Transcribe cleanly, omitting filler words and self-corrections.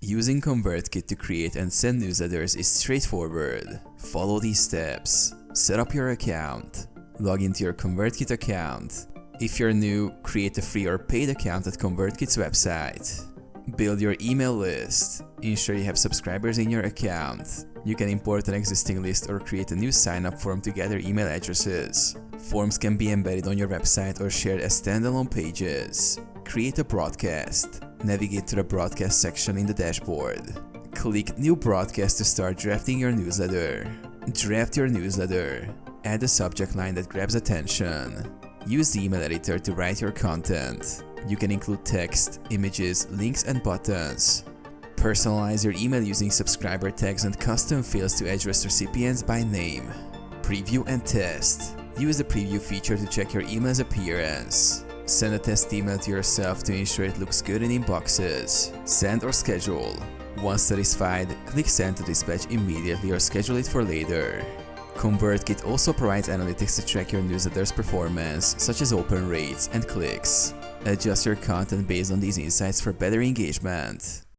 Using ConverKit to create and send newsletters is straightforward. Follow these steps. Set up your account. Log into your ConverKit account. If you're new, create a free or paid account at ConvertKit's website. Build your email list. Ensure you have subscribers in your account. You can import an existing list or create a new sign-up form to gather email addresses. Forms can be embedded on your website or shared as standalone pages. Create a broadcast. Navigate to the broadcast section in the dashboard. Click New Broadcast to start drafting your newsletter. Draft your newsletter. Add a subject line that grabs attention. Use the email editor to write your content. You can include text, images, links, and buttons. Personalize your email using subscriber tags and custom fields to address recipients by name. Preview and test. Use the preview feature to check your email's appearance. Send a test email to yourself to ensure it looks good in inboxes. Send or schedule. Once satisfied, click Send to dispatch immediately or schedule it for later. ConvertKit also provides analytics to track your newsletter's performance, such as open rates and clicks. Adjust your content based on these insights for better engagement.